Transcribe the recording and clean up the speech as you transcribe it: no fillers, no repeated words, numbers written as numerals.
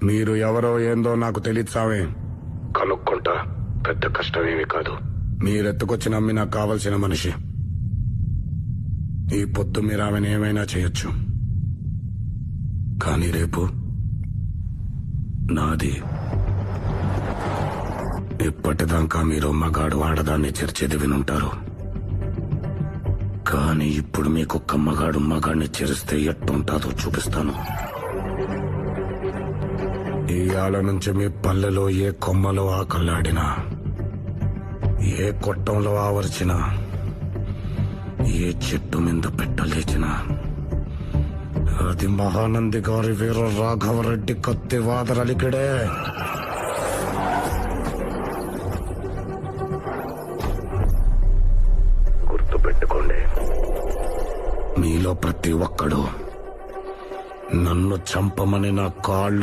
మీరు ఎవరో ఏందో నాకు తెలియదు సామే. కనుక్కుంటా, పెద్ద కష్టమేమీ కాదు. మీరెత్తుకొచ్చి నమ్మి నాకు కావలసిన మనిషి. ఈ పొద్దు మీరు ఆమెను ఏమైనా చేయొచ్చు, కానీ రేపు నాది. ఇప్పటిదాకా మీరు మగాడు ఆడదాన్ని చేర్చేది వినుంటారు, కానీ ఇప్పుడు మీకొక్క మగాడు మగాడిని చేరిస్తే ఎట్టుంటాదో చూపిస్తాను. ఇయాల నుంచి మీ పల్లెలో ఏ కొమ్మలో ఆకల్లాడినా, ఏ కొట్టంలో ఆవర్చినా, ఏ చెట్టు మీద పెట్టలేచినా అది మహానంది గారి వీర రాఘవరెడ్డి కత్తి వాదరలికిడే. గుర్తుపెట్టుకోండి, మీలో ప్రతి ఒక్కడు నన్ను చంపమని నా కాళ్ళు